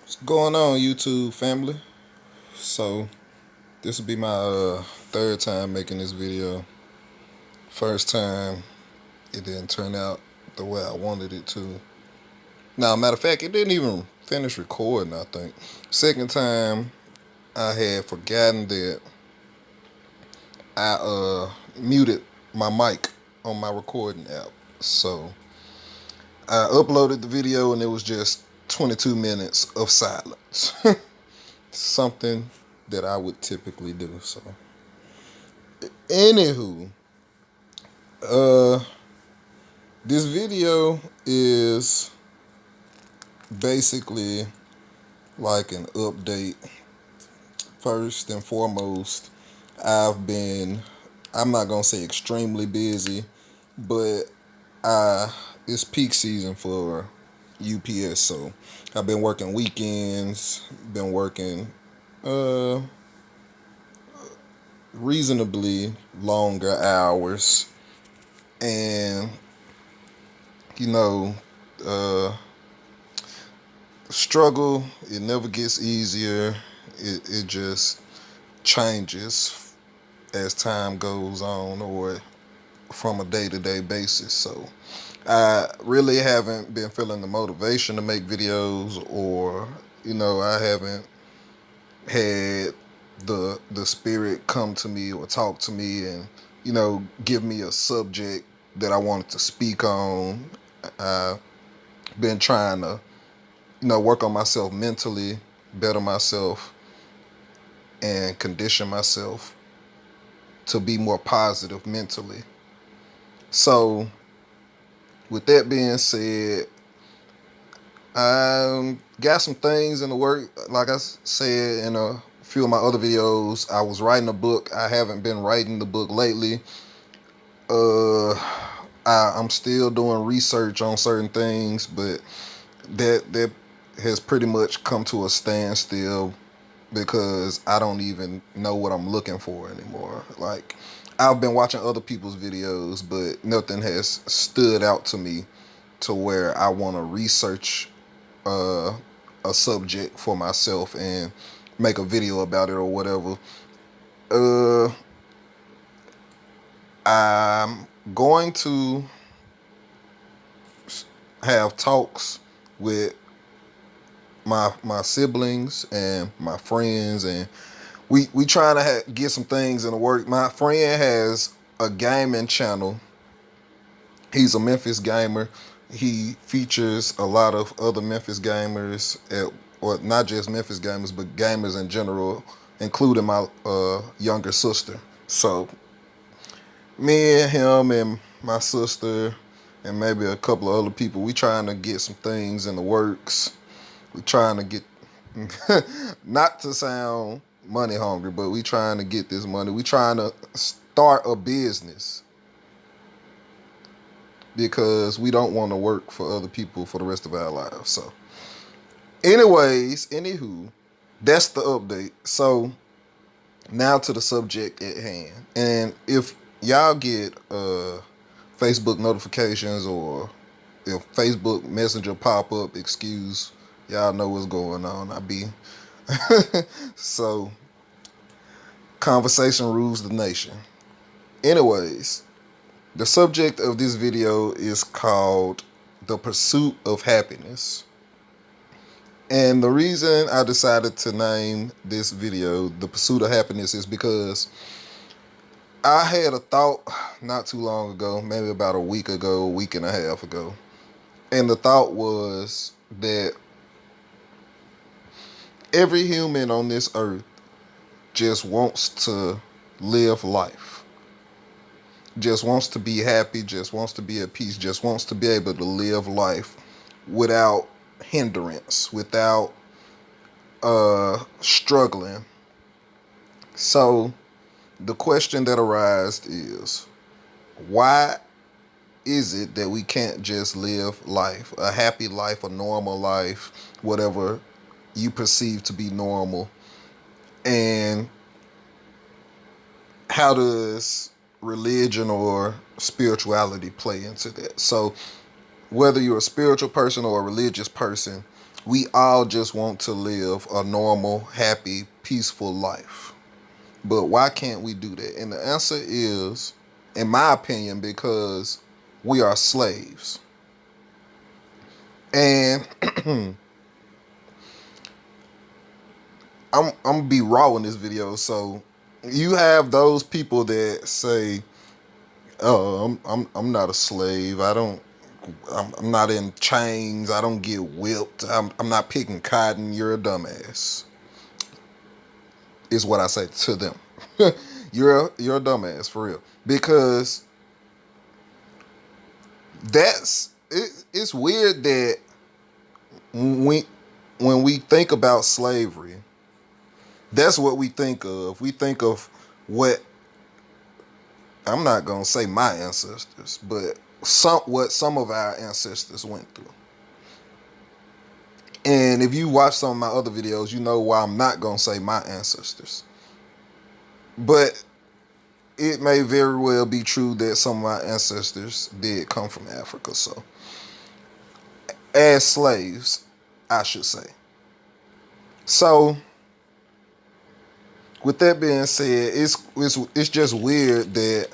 What's going on, YouTube family? So this will be my third time making this video. First time it didn't turn out the way I wanted it to. Now, matter of fact, it didn't even finish recording, I think. Second time I had forgotten that I muted my mic on my recording app. So I uploaded the video and it was just 22 minutes of silence. Something that I would typically do. So anywho, uh, this video is basically like an update. First and foremost, I'm not gonna say extremely busy, but it's peak season for UPS, so I've been working weekends, been working uh reasonably longer hours, and you know, uh, struggle, it never gets easier. It just changes as time goes on or from a day-to-day basis. So I really haven't been feeling the motivation to make videos, or I haven't had the spirit come to me or talk to me and give me a subject that I wanted to speak on. I've been trying to work on myself mentally, better myself, and condition myself to be more positive mentally. So, with that being said, I got some things in the work. Like I said in a few of my other videos, I was writing a book. I haven't been writing the book lately. I'm still doing research on certain things, but that has pretty much come to a standstill because I don't even know what I'm looking for anymore. Like, I've been watching other people's videos, but nothing has stood out to me to where I want to research uh, a subject for myself and make a video about it or whatever. Uh, I'm going to have talks with my siblings and my friends, and we trying to get some things in the work. My friend has a gaming channel. He's a Memphis gamer. He features a lot of other Memphis gamers, or not just Memphis gamers, but gamers in general, including my younger sister. So me and him and my sister and maybe a couple of other people, we trying to get some things in the works. We trying to get, not to sound money hungry, but we trying to get this money. We trying to start a business because we don't want to work for other people for the rest of our lives. So anywho, that's the update. So now to the subject at hand. And if y'all get Facebook notifications, or if Facebook Messenger pop up, excuse, y'all know what's going on. I be so conversation rules the nation. Anyways, the subject of this video is called The Pursuit of Happiness. And the reason I decided to name this video The Pursuit of Happiness is because I had a thought not too long ago, maybe about a week ago, a week and a half ago. And the thought was that every human on this earth just wants to live life, just wants to be happy, just wants to be at peace, just wants to be able to live life without hindrance, without struggling. So the question that arises is, why is it that we can't just live life, a happy life, a normal life, whatever you perceive to be normal? And how does religion or spirituality play into that? So whether you're a spiritual person or a religious person, We all just want to live a normal, happy, peaceful life. But why can't we do that? And the answer is, in my opinion, because we are slaves. And I'm gonna be raw in this video. So you have those people that say, "Oh, I'm not a slave. I'm not in chains. I don't get whipped. I'm not picking cotton. You're a dumbass." Is what I say to them. You're a dumbass for real, because it's weird that we when we think about slavery, that's what we think of. We think of what, I'm not gonna say my ancestors, but what some of our ancestors went through. And if you watch some of my other videos, you know why I'm not gonna say my ancestors. But it may very well be true that some of my ancestors did come from Africa. So, as slaves, I should say. So, with that being said, it's just weird that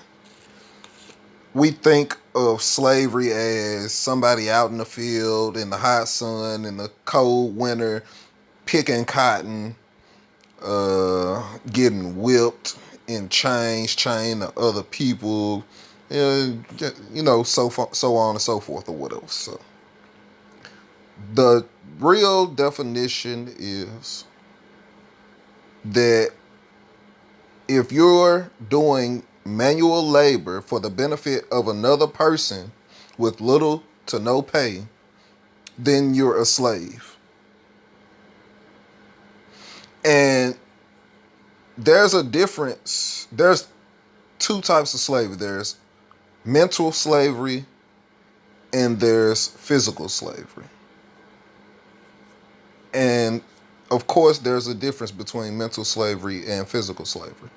we think of slavery as somebody out in the field in the hot sun in the cold winter picking cotton, getting whipped in chains, chained to other people, so on and so forth or whatever. So the real definition is that if you're doing manual labor for the benefit of another person with little to no pay, then you're a slave. And there's a difference. There's two types of slavery. There's mental slavery and there's physical slavery. And of course, there's a difference between mental slavery and physical slavery.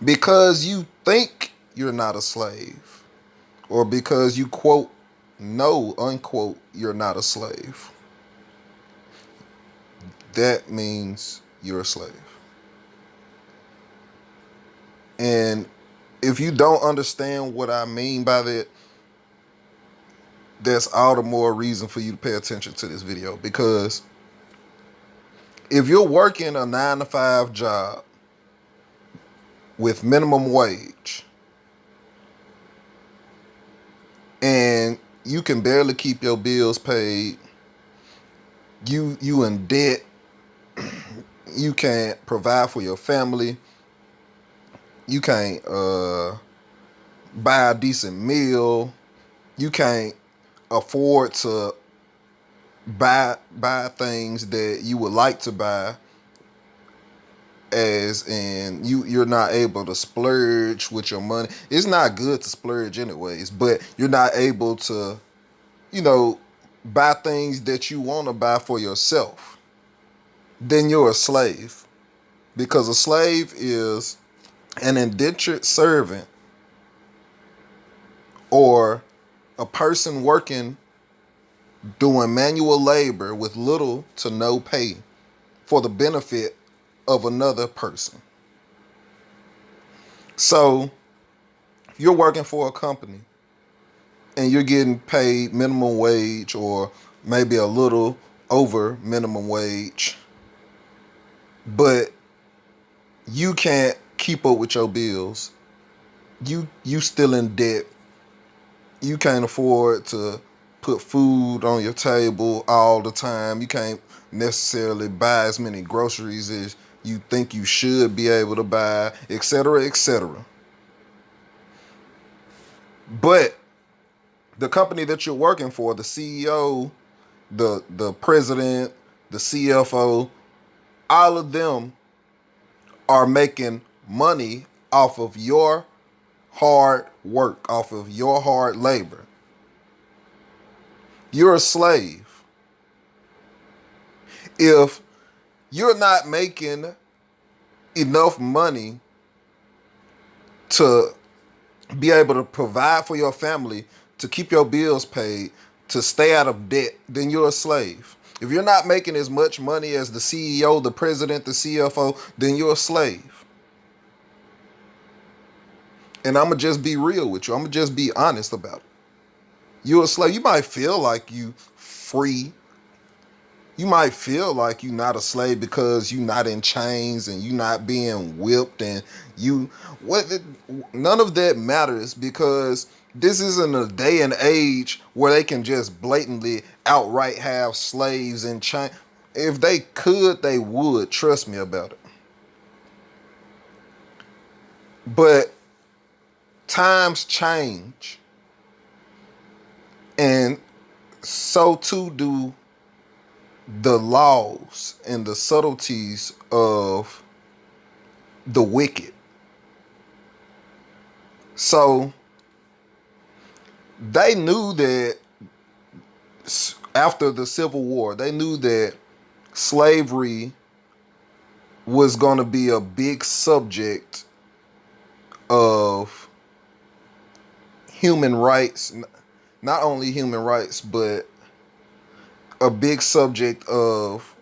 Because you think you're not a slave, or because you quote, no, unquote, you're not a slave, that means you're a slave. And if you don't understand what I mean by that, that's all the more reason for you to pay attention to this video. Because if you're working a 9-to-5 job with minimum wage and you can barely keep your bills paid, you in debt, you can't provide for your family, you can't buy a decent meal, you can't afford to buy things that you would like to buy, as in you're not able to splurge with your money. It's not good to splurge anyways, but you're not able to, buy things that you want to buy for yourself, then you're a slave. Because a slave is an indentured servant or a person working doing manual labor with little to no pay for the benefit of another person. So if you're working for a company and you're getting paid minimum wage or maybe a little over minimum wage, but you can't keep up with your bills, you still in debt, you can't afford to put food on your table all the time, you can't necessarily buy as many groceries as you think you should be able to buy, etc., etc. But the company that you're working for, the CEO, the president, the CFO, all of them are making money off of your hard work, off of your hard labor. You're a slave. If you're not making enough money to be able to provide for your family, to keep your bills paid, to stay out of debt, then you're a slave. If you're not making as much money as the CEO, the president, the CFO, then you're a slave. And I'm going to just be real with you. I'm going to just be honest about it. You're a slave. You might feel like you free. You might feel like you're not a slave because you're not in chains and you're not being whipped and you what none of that matters, because this isn't a day and age where they can just blatantly outright have slaves in chains. If they could, they would. Trust me about it. But times change, and so too do the laws and the subtleties of the wicked. So they knew that after the Civil War, they knew that slavery was going to be a big subject of human rights, not only human rights, but a big subject of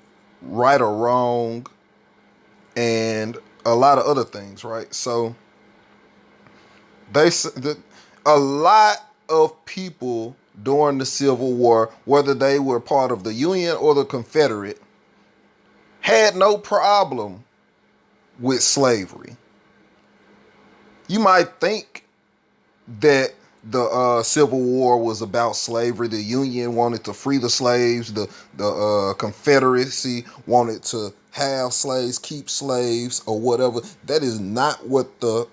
right or wrong and a lot of other things, right? So a lot of people during the Civil War, whether they were part of the Union or the Confederate, had no problem with slavery. You might think that the Civil War was about slavery. The Union wanted to free the slaves. The Confederacy wanted to have slaves, keep slaves, or whatever. That is not what the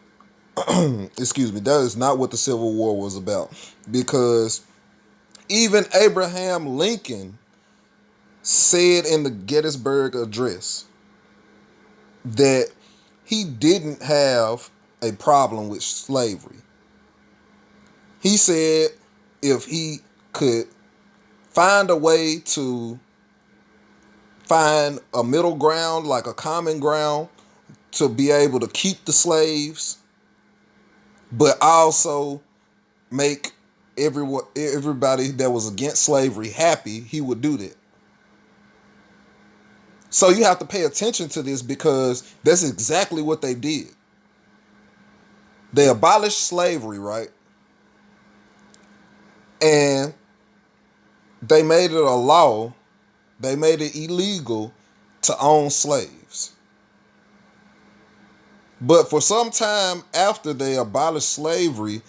excuse me. That is not what the Civil War was about, because even Abraham Lincoln said in the Gettysburg Address that he didn't have a problem with slavery. He said if he could find a way to find a middle ground, like a common ground, to be able to keep the slaves, but also make everybody that was against slavery happy, he would do that. So you have to pay attention to this, because that's exactly what they did. They abolished slavery, right? And they made it a law. They made it illegal to own slaves. But for some time after they abolished slavery,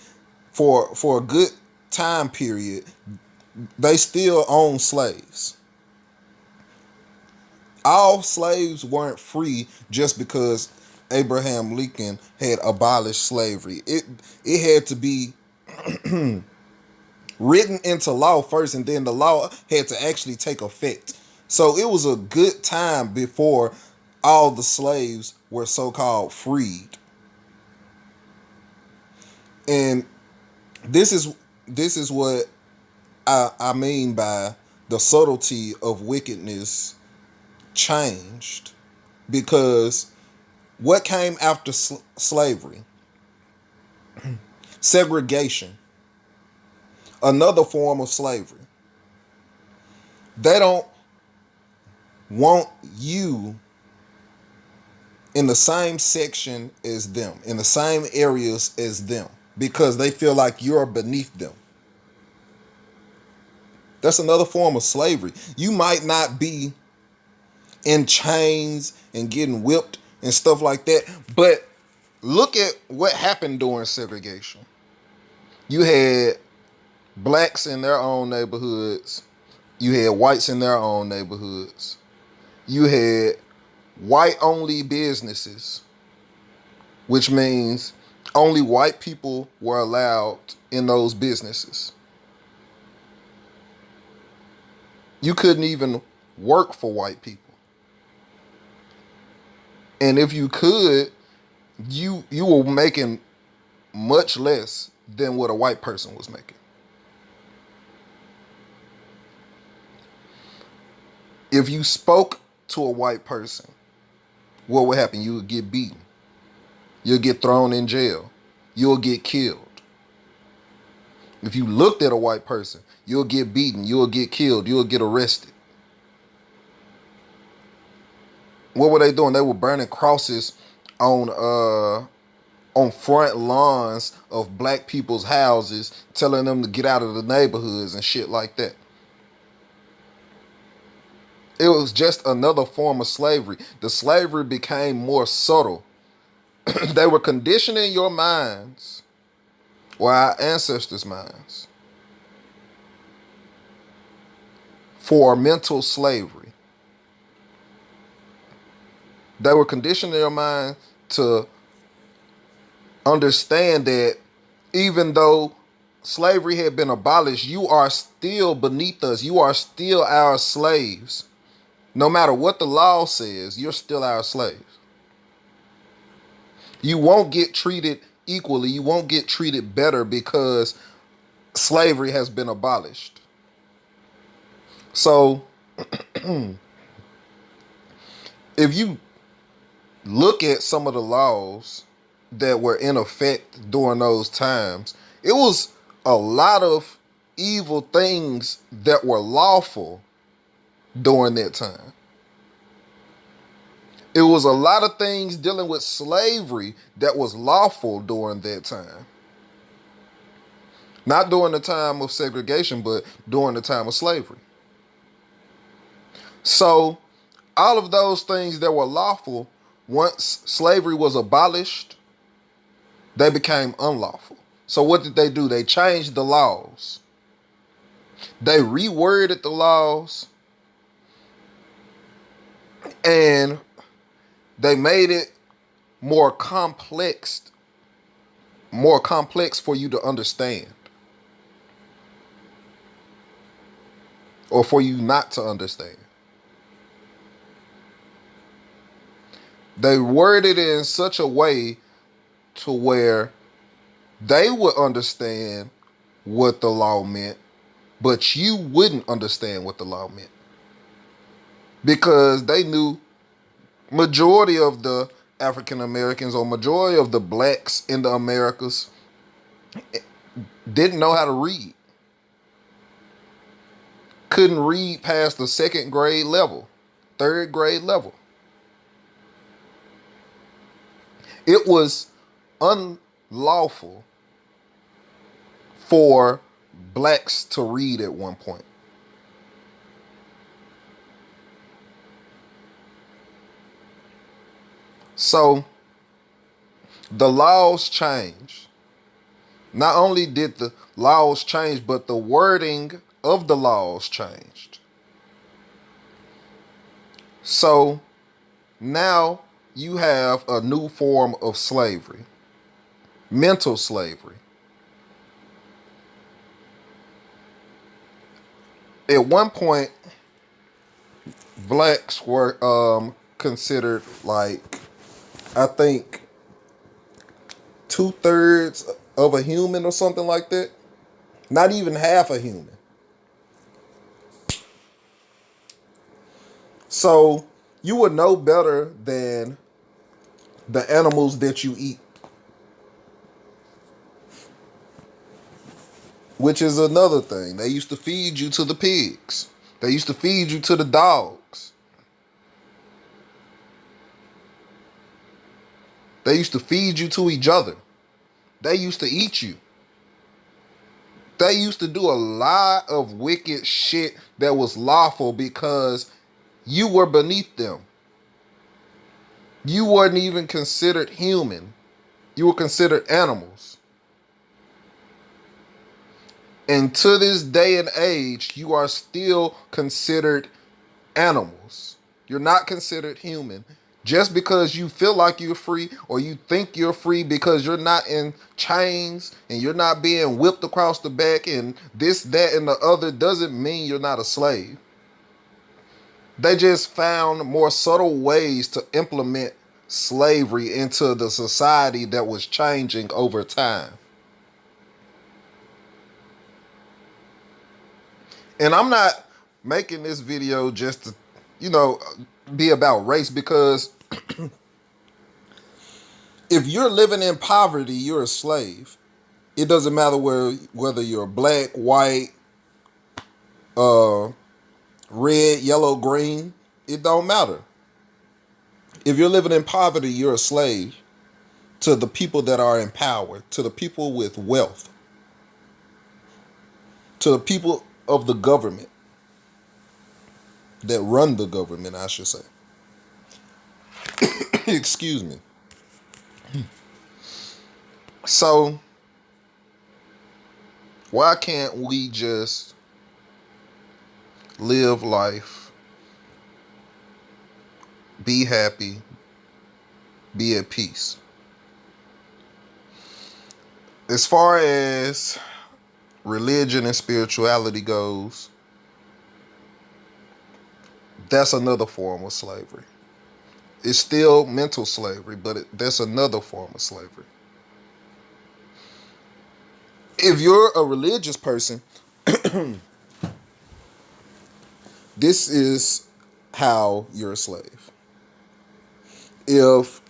for a good time period, they still owned slaves. All slaves weren't free just because Abraham Lincoln had abolished slavery. It had to be written into law first, and then the law had to actually take effect. So it was a good time before all the slaves were so-called freed. And this is what I mean by the subtlety of wickedness changed, because what came after slavery? Segregation, another form of slavery. They don't want you in the same section as them, in the same areas as them, because they feel like you're beneath them. That's another form of slavery. You might not be in chains and getting whipped and stuff like that, but look at what happened during segregation. You had blacks in their own neighborhoods. You had whites in their own neighborhoods. You had white-only businesses, which means only white people were allowed in those businesses. You couldn't even work for white people. And if you could, you were making much less than what a white person was making. If you spoke to a white person, what would happen? You would get beaten. You'll get thrown in jail. You'll get killed. If you looked at a white person, you'll get beaten, you'll get killed, you'll get arrested. What were they doing? They were burning crosses on front lawns of black people's houses, telling them to get out of the neighborhoods and shit like that. It was just another form of slavery. The slavery became more subtle. They were conditioning your minds, or our ancestors' minds, for mental slavery. They were conditioning your mind to understand that even though slavery had been abolished, you are still beneath us. You are still our slaves. No matter what the law says, you're still our slaves. You won't get treated equally. You won't get treated better because slavery has been abolished. So, if you look at some of the laws that were in effect during those times, it was a lot of evil things that were lawful during that time. It was a lot of things dealing with slavery that was lawful during that time. Not during the time of segregation, but during the time of slavery. So, all of those things that were lawful, once slavery was abolished, they became unlawful. So what did they do? They changed the laws. They reworded the laws, and they made it more complex for you to understand, or for you not to understand. They worded it in such a way to where they would understand what the law meant, but you wouldn't understand what the law meant. Because they knew majority of the African Americans, or majority of the blacks in the Americas, didn't know how to read. Couldn't read past the second grade level, third grade level. It was unlawful for blacks to read at one point. So the laws changed. Not only did the laws change, but the wording of the laws changed. So now you have a new form of slavery, mental slavery. At one point, blacks were considered, like, I think 2/3 of a human or something like that. Not even half a human. So you would know better than the animals that you eat. Which is another thing. They used to feed you to the pigs. They used to feed you to the dogs. They used to feed you to each other. They used to eat you. They used to do a lot of wicked shit that was lawful because you were beneath them. You weren't even considered human. You were considered animals. And to this day and age, you are still considered animals. You're not considered human. Just because you feel like you're free, or you think you're free because you're not in chains and you're not being whipped across the back and this, that, and the other, doesn't mean you're not a slave. They just found more subtle ways to implement slavery into the society that was changing over time. And I'm not making this video just to, be about race, because if you're living in poverty, you're a slave. It doesn't matter whether you're black, white, uh, red, yellow, green. It don't matter. If you're living in poverty, you're a slave to the people that are in power, to the people with wealth, to the people of the government that run the government, I should say. Excuse me. So, why can't we just live life, be happy, be at peace? As far as religion and spirituality goes, that's another form of slavery. It's still mental slavery, but that's another form of slavery. If you're a religious person, this is how you're a slave. If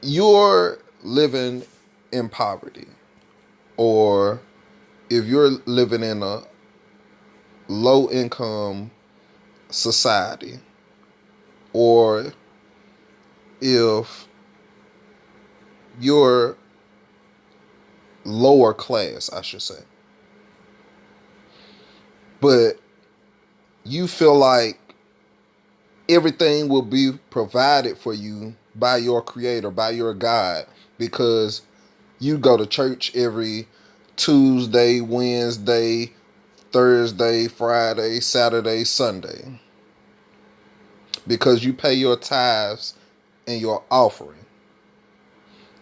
you're living in poverty, or if you're living in a low income society, or if you're lower class, I should say, but you feel like everything will be provided for you by your creator, by your God, because you go to church every Tuesday, Wednesday, Thursday, Friday, Saturday, Sunday, because you pay your tithes and your offering.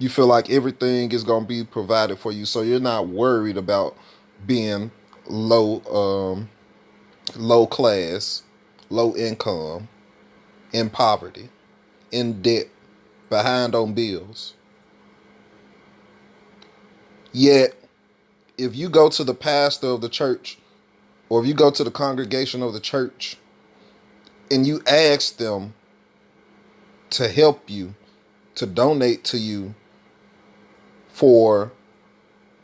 You feel like everything is going to be provided for you, so you're not worried about being low class, low income, in poverty, in debt, behind on bills. Yet, if you go to the pastor of the church, or if you go to the congregation of the church, and you ask them to help you, to donate to you for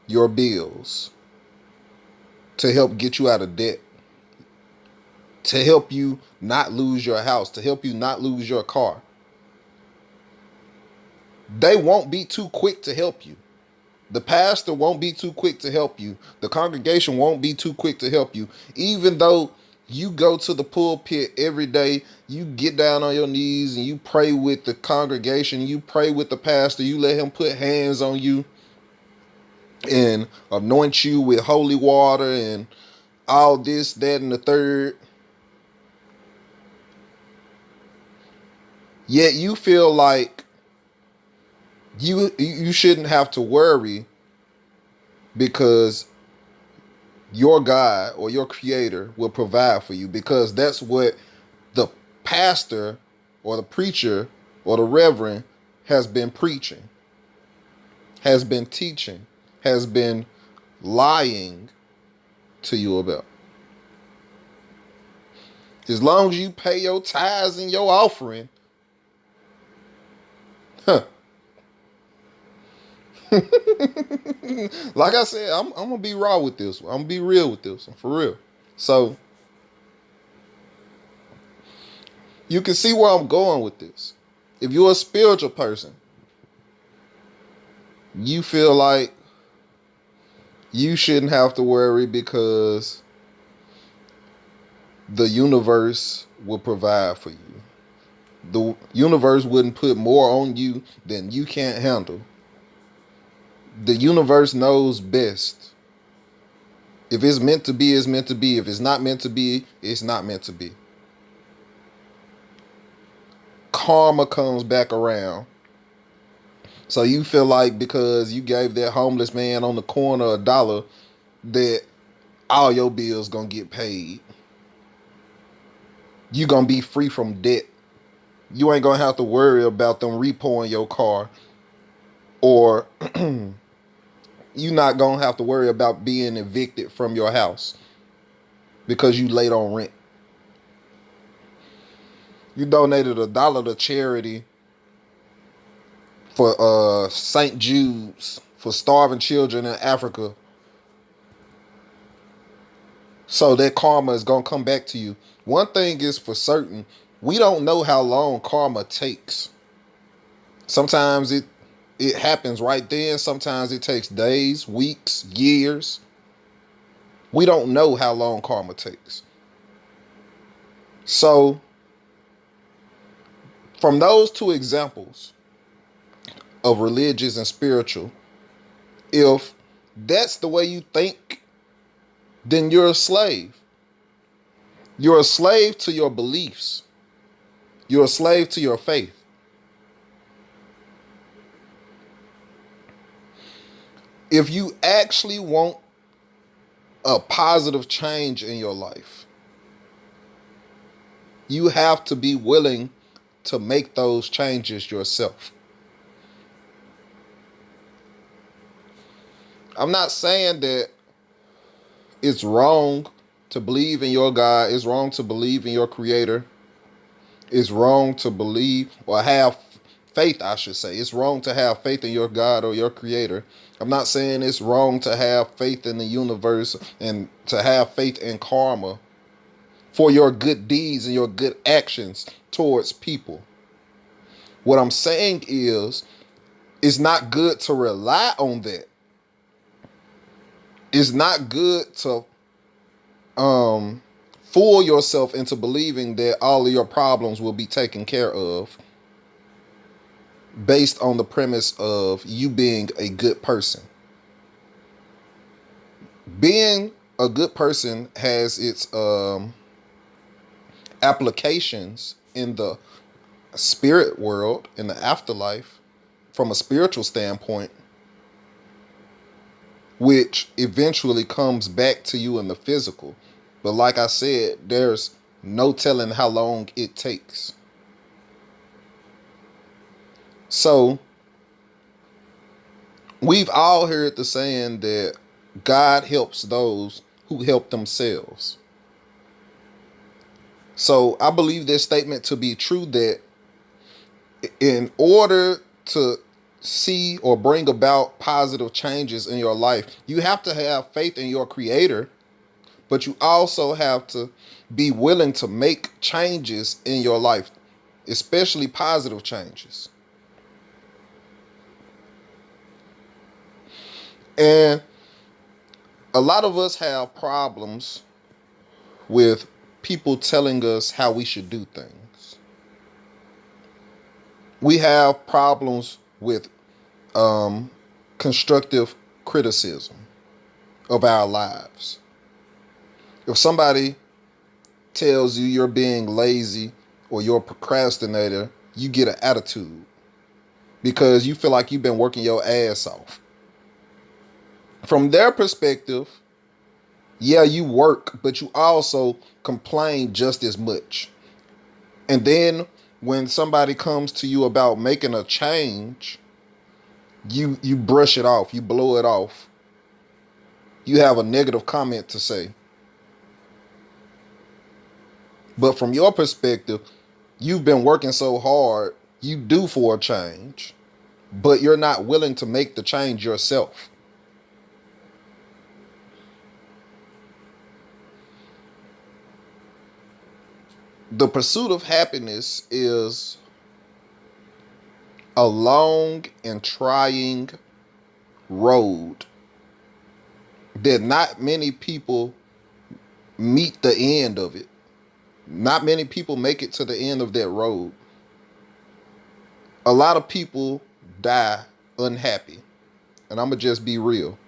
your bills, to help get you out of debt, to help you not lose your house, to help you not lose your car, they won't be too quick to help you. The pastor won't be too quick to help you. The congregation won't be too quick to help you. Even though you go to the pulpit every day, you get down on your knees and you pray with the congregation, you pray with the pastor, you let him put hands on you and anoint you with holy water and all this, that, and the third. Yet you feel like you shouldn't have to worry because your God or your creator will provide for you, because that's what the pastor or the preacher or the reverend has been preaching, has been teaching, has been lying to you about. As long as you pay your tithes and your offering, huh. Like I said, I'm gonna be raw with this one. I'm gonna be real with this one, for real. So you can see where I'm going with this. If you're a spiritual person, you feel like you shouldn't have to worry because the universe will provide for you. The universe wouldn't put more on you than you can't handle. The universe knows best. If it's meant to be, it's meant to be. If it's not meant to be, it's not meant to be. Karma comes back around. So you feel like because you gave that homeless man on the corner $1, that all your bills gonna get paid. You gonna be free from debt. You ain't gonna have to worry about them repoing your car, or you not gonna have to worry about being evicted from your house because you late on rent. You donated $1 to charity for St. Jude's for starving children in Africa, so that karma is going to come back to you. One thing is for certain, we don't know how long karma takes. Sometimes it happens right then. Sometimes it takes days, weeks, years. We don't know how long karma takes. So, from those two examples of religious and spiritual, if that's the way you think, then you're a slave. You're a slave to your beliefs. You're a slave to your faith. If you actually want a positive change in your life, you have to be willing to make those changes yourself. I'm not saying that it's wrong to believe in your God. It's wrong to believe in your Creator. It's wrong to believe or have faith, I should say. It's wrong to have faith in your God or your Creator. I'm not saying it's wrong to have faith in the universe and to have faith in karma for your good deeds and your good actions towards people. What I'm saying is, it's not good to rely on that. It's not good to fool yourself into believing that all of your problems will be taken care of based on the premise of you being a good person. Being a good person has its applications in the spirit world, in the afterlife, from a spiritual standpoint, which eventually comes back to you in the physical. But like I said, there's no telling how long it takes. So, we've all heard the saying that God helps those who help themselves. So, I believe this statement to be true, that in order to see or bring about positive changes in your life, you have to have faith in your Creator, but you also have to be willing to make changes in your life, especially positive changes. And a lot of us have problems with people telling us how we should do things. We have problems with constructive criticism of our lives. If somebody tells you you're being lazy or you're a procrastinator, you get an attitude because you feel like you've been working your ass off. From their perspective, yeah, you work, but you also complain just as much. And then when somebody comes to you about making a change, you brush it off, you blow it off. You have a negative comment to say. But from your perspective, you've been working so hard, you due for a change, but you're not willing to make the change yourself. The pursuit of happiness is a long and trying road that not many people meet the end of it. Not many people make it to the end of that road. A lot of people die unhappy. And I'm going to just be real.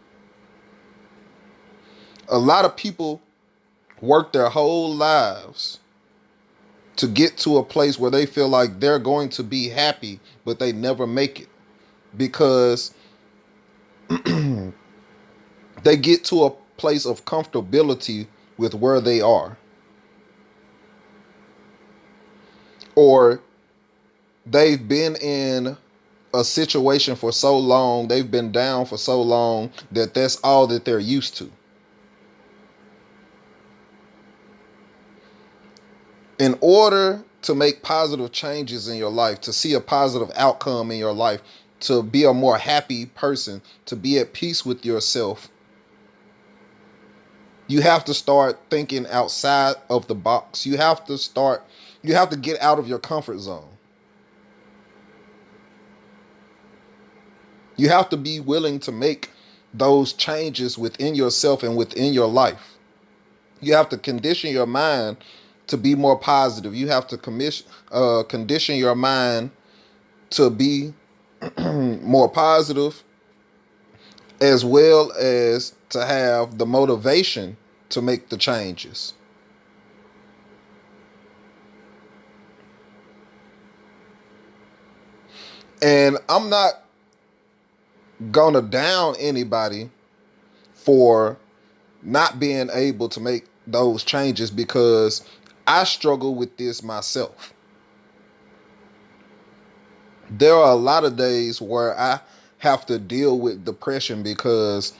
A lot of people work their whole lives to get to a place where they feel like they're going to be happy, but they never make it because they get to a place of comfortability with where they are. Or they've been in a situation for so long, they've been down for so long that that's all that they're used to. In order to make positive changes in your life, to see a positive outcome in your life, to be a more happy person, to be at peace with yourself, you have to start thinking outside of the box. You have to get out of your comfort zone. You have to be willing to make those changes within yourself and within your life. You have to condition your mind to be more positive. You have to condition your mind to be more positive, as well as to have the motivation to make the changes. And I'm not gonna down anybody for not being able to make those changes, because I struggle with this myself. There are a lot of days where I have to deal with depression because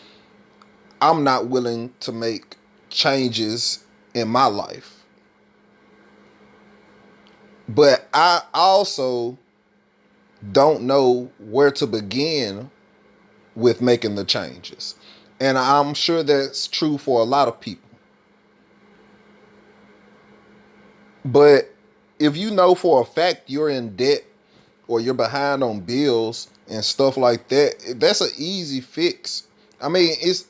I'm not willing to make changes in my life. But I also don't know where to begin with making the changes. And I'm sure that's true for a lot of people. But if you know for a fact you're in debt or you're behind on bills and stuff like that, that's an easy fix. I mean, it's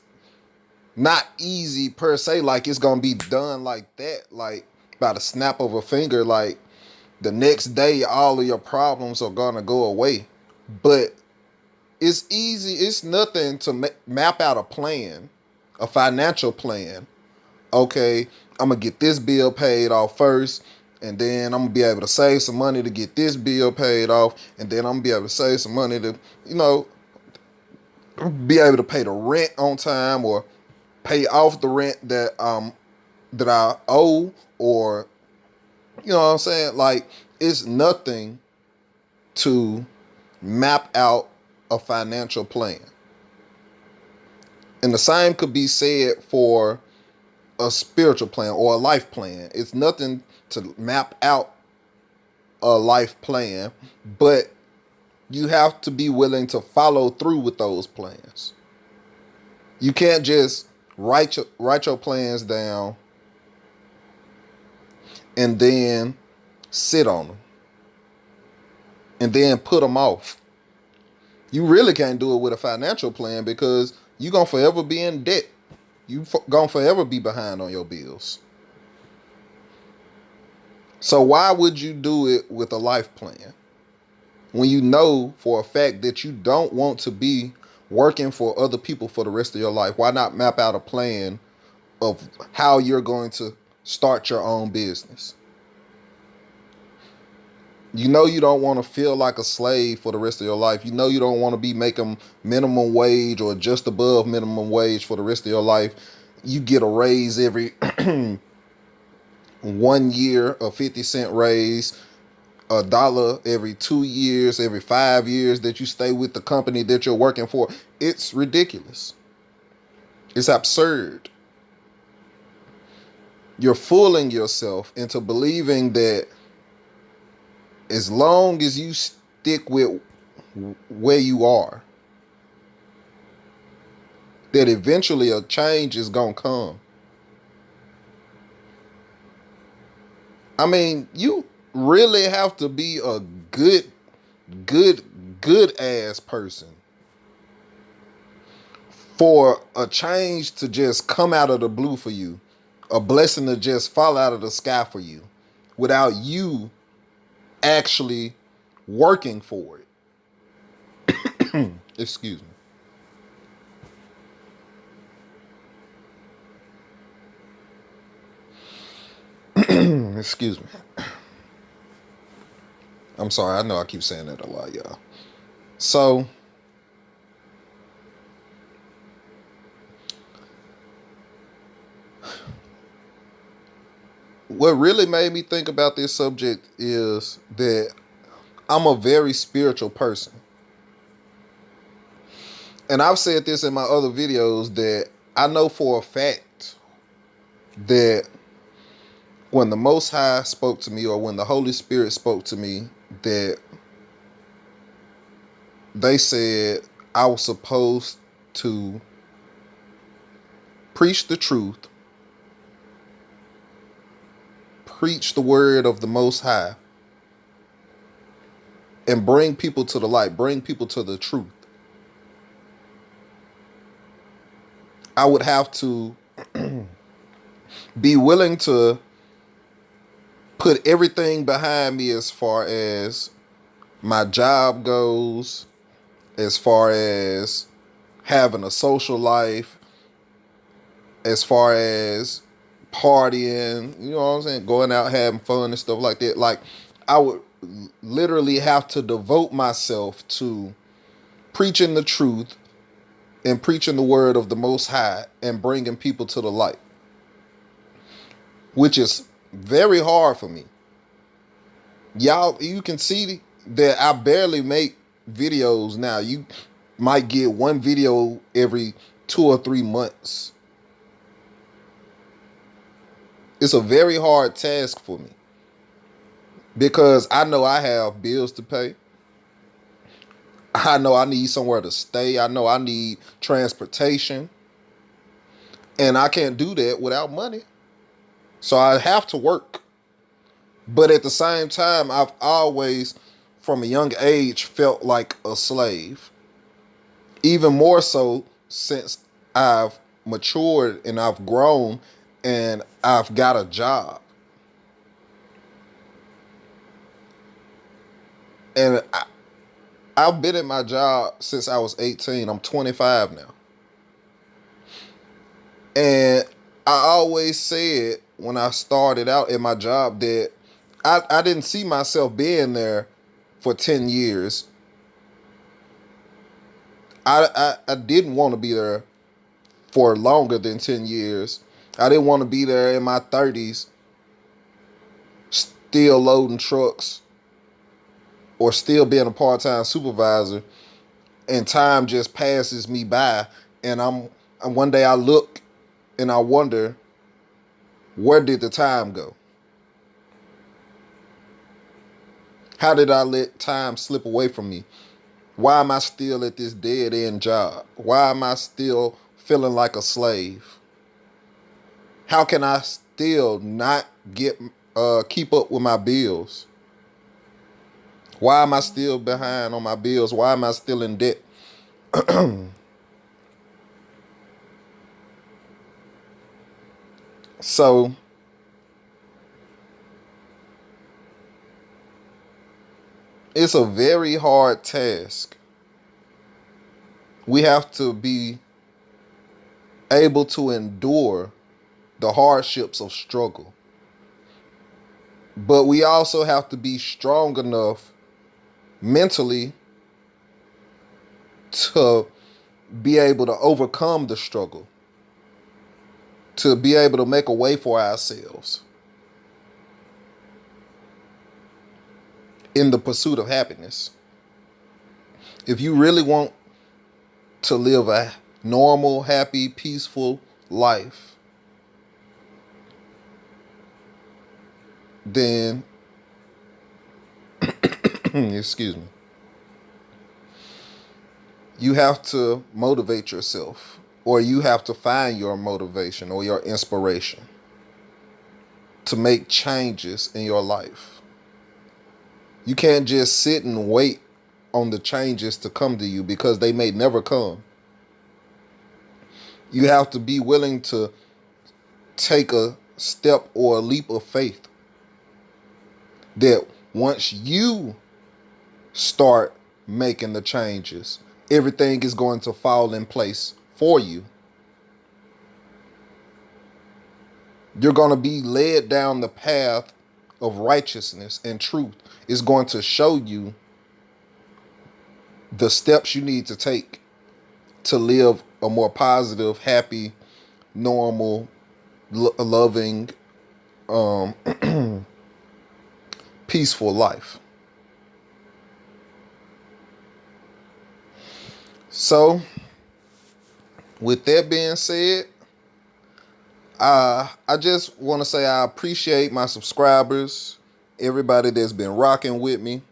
not easy per se, like it's gonna be done like that, like by the snap of a finger, like the next day all of your problems are gonna go away. But it's easy. It's nothing to map out a plan, a financial plan. Okay, I'm gonna get this bill paid off first, and then I'm gonna be able to save some money to get this bill paid off, and then I'm gonna be able to save some money to, be able to pay the rent on time, or pay off the rent that I owe, or you know what I'm saying? Like, it's nothing to map out a financial plan. And the same could be said for a spiritual plan or a life plan. It's nothing to map out a life plan, but you have to be willing to follow through with those plans. You can't just write your plans down and then sit on them and then put them off. You really can't do it with a financial plan, because you're going to forever be in debt. You're going to forever be behind on your bills. So why would you do it with a life plan when you know for a fact that you don't want to be working for other people for the rest of your life? Why not map out a plan of how you're going to start your own business? You know you don't want to feel like a slave for the rest of your life. You know you don't want to be making minimum wage or just above minimum wage for the rest of your life. You get a raise every 1 year, a 50-cent raise, $1 every 2 years, every 5 years that you stay with the company that you're working for. It's ridiculous. It's absurd. You're fooling yourself into believing that as long as you stick with where you are, that eventually a change is going to come. I mean, you really have to be a good ass person for a change to just come out of the blue for you, a blessing to just fall out of the sky for you without you actually working for it. Excuse me. Excuse me. I'm sorry. I know I keep saying that a lot, y'all. So, what really made me think about this subject is that I'm a very spiritual person. And I've said this in my other videos, that I know for a fact that when the Most High spoke to me, or when the Holy Spirit spoke to me, that they said I was supposed to preach the truth, preach the word of the Most High, and bring people to the light, bring people to the truth. I would have to be willing to put everything behind me as far as my job goes, as far as having a social life, as far as partying, you know what I'm saying, going out having fun and stuff like that. Like, I would literally have to devote myself to preaching the truth and preaching the word of the Most High and bringing people to the light, which is very hard for me. Y'all, you can see that I barely make videos now. You might get one video every 2 or 3 months. It's a very hard task for me because I know I have bills to pay. I know I need somewhere to stay. I know I need transportation. And I can't do that without money. So I have to work. But at the same time, I've always, from a young age, felt like a slave. Even more so since I've matured and I've grown and I've got a job. And I've been at my job since I was 18. I'm 25 now. And I always said when I started out at my job that I didn't see myself being there for 10 years. I didn't want to be there for longer than 10 years. I didn't want to be there in my 30s still loading trucks or still being a part-time supervisor and time just passes me by and one day I look and I wonder, where did the time go? How did I let time slip away from me? Why am I still at this dead end job? Why am I still feeling like a slave? How can I still not keep up with my bills? Why am I still behind on my bills? Why am I still in debt? So it's a very hard task. We have to be able to endure the hardships of struggle. But we also have to be strong enough mentally to be able to overcome the struggle, to be able to make a way for ourselves in the pursuit of happiness. If you really want to live a normal, happy, peaceful life, then, excuse me, you have to motivate yourself, or you have to find your motivation or your inspiration to make changes in your life. You can't just sit and wait on the changes to come to you because they may never come. You have to be willing to take a step or a leap of faith that once you start making the changes, everything is going to fall in place for you. You're going to be led down the path of righteousness and truth. It's going to show you the steps you need to take to live a more positive, happy, normal, loving, peaceful life. So, with that being said, I just want to say I appreciate my subscribers, everybody that's been rocking with me,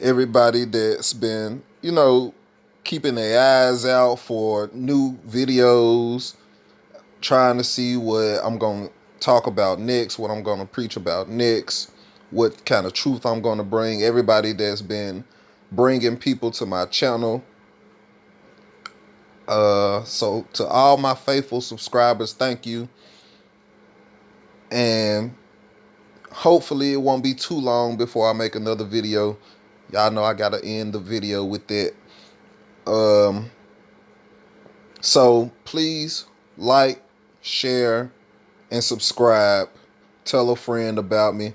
everybody that's been, you know, keeping their eyes out for new videos, trying to see what I'm going to talk about next, what I'm going to preach about next, what kind of truth I'm going to bring. Everybody that's been bringing people to my channel. So to all my faithful subscribers, thank you. And hopefully it won't be too long before I make another video. Y'all know I got to end the video with that. So please like, share, and subscribe. Tell a friend about me.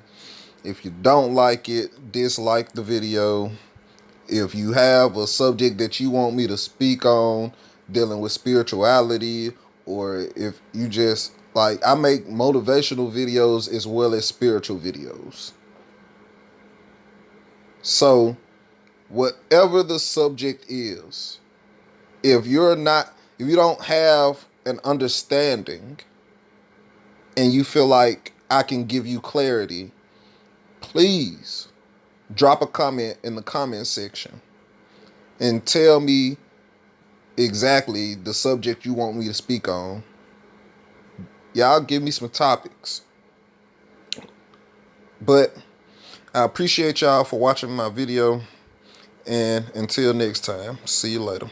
If you don't like it, dislike the video. If you have a subject that you want me to speak on dealing with spirituality, or if you just like, I make motivational videos as well as spiritual videos. So whatever the subject is, if you don't have an understanding and you feel like I can give you clarity, please drop a comment in the comment section and tell me exactly the subject you want me to speak on. Y'all give me some topics. But I appreciate y'all for watching my video. And until next time, see you later.